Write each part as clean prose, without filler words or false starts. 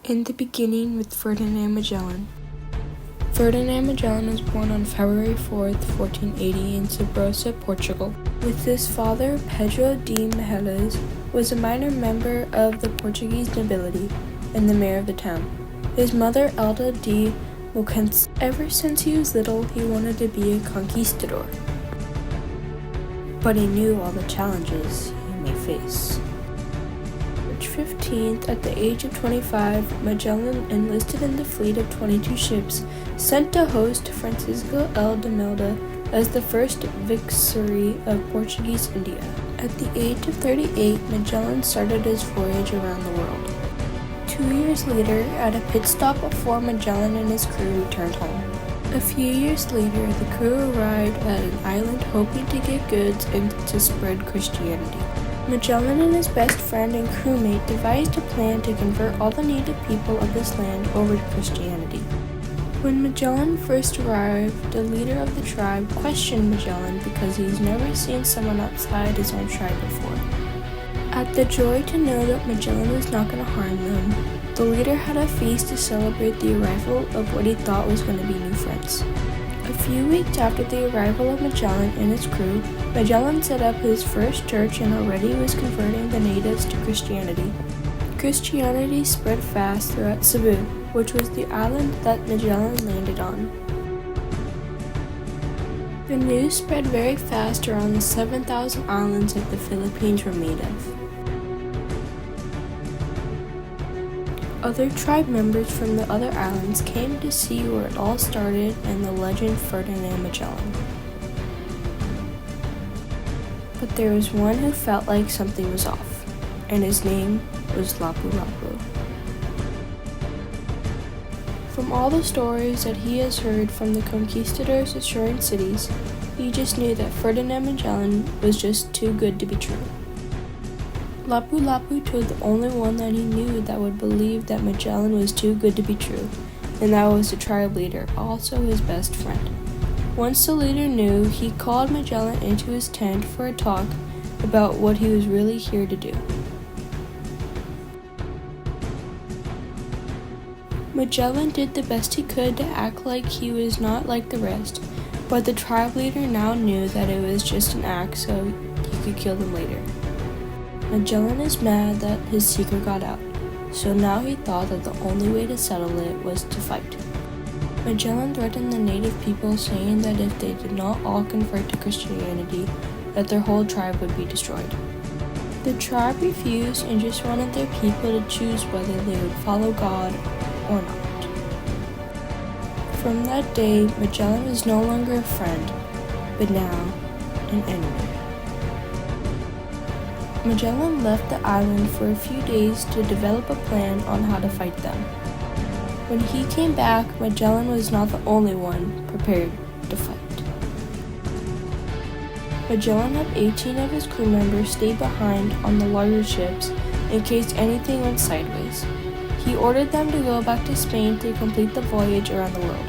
In the beginning with Ferdinand Magellan. Ferdinand Magellan was born on February 4th, 1480 in Sabrosa, Portugal. With his father, Pedro de Magallan, was a minor member of the Portuguese nobility and the mayor of the town. His mother, Elda de Magallan. Ever since he was little, he wanted to be a conquistador. But he knew all the challenges he may face. March 15th, at the age of 25, Magellan enlisted in the fleet of 22 ships sent to host Francisco L. de Melda as the first viceroy of Portuguese India. At the age of 38, Magellan started his voyage around the world. 2 years later, at a pit stop before Magellan and his crew returned home. A few years later, the crew arrived at an island hoping to get goods and to spread Christianity. Magellan and his best friend and crewmate devised a plan to convert all the native people of this land over to Christianity. When Magellan first arrived, the leader of the tribe questioned Magellan because he's never seen someone outside his own tribe before. At the joy to know that Magellan was not going to harm them, the leader had a feast to celebrate the arrival of what he thought was going to be new friends. A few weeks after the arrival of Magellan and his crew, Magellan set up his first church and already was converting the natives to Christianity. Christianity spread fast throughout Cebu, which was the island that Magellan landed on. The news spread very fast around the 7,000 islands that the Philippines were made of. Other tribe members from the other islands came to see where it all started and the legend Ferdinand Magellan. But there was one who felt like something was off, and his name was Lapulapu. From all the stories that he has heard from the conquistadors assuring cities, he just knew that Ferdinand Magellan was just too good to be true. Lapulapu told the only one that he knew that would believe that Magellan was too good to be true, and that was the tribe leader, also his best friend. Once the leader knew, he called Magellan into his tent for a talk about what he was really here to do. Magellan did the best he could to act like he was not like the rest, but the tribe leader now knew that it was just an act so he could kill them later. Magellan is mad that his secret got out, so now he thought that the only way to settle it was to fight. Magellan threatened the native people, saying that if they did not all convert to Christianity, that their whole tribe would be destroyed. The tribe refused and just wanted their people to choose whether they would follow God or not. From that day, Magellan was no longer a friend, but now an enemy. Magellan left the island for a few days to develop a plan on how to fight them. When he came back, Magellan was not the only one prepared to fight. Magellan had 18 of his crew members stay behind on the larger ships in case anything went sideways. He ordered them to go back to Spain to complete the voyage around the world.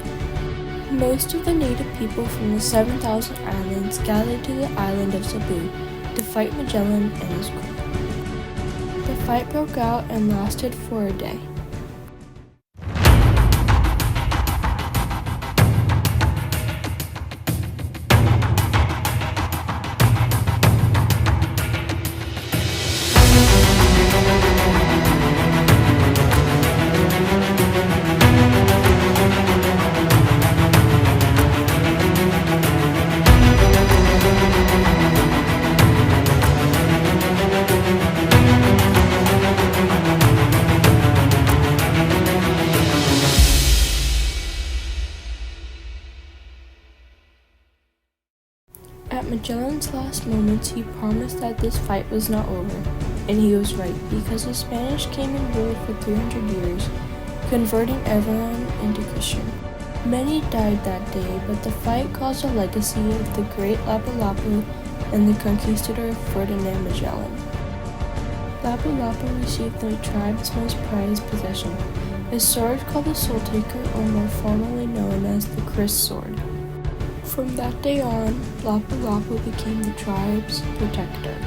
Most of the native people from the 7,000 islands gathered to the island of Cebu to fight Magellan and his crew. The fight broke out and lasted for a day. At Magellan's last moments, he promised that this fight was not over, and he was right, because the Spanish came and ruled for 300 years, converting everyone into Christian. Many died that day, but the fight caused a legacy of the great Lapulapu and the conquistador Ferdinand Magellan. Lapulapu received the tribe's most prized possession, a sword called the Soul Taker, or more formally known as the Chris Sword. From that day on, Lapulapu became the tribe's protector.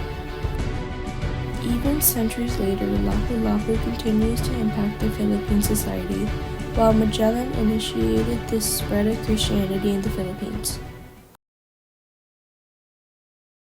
Even centuries later, Lapu-Lapu continues to impact the Philippine society, while Magellan initiated the spread of Christianity in the Philippines.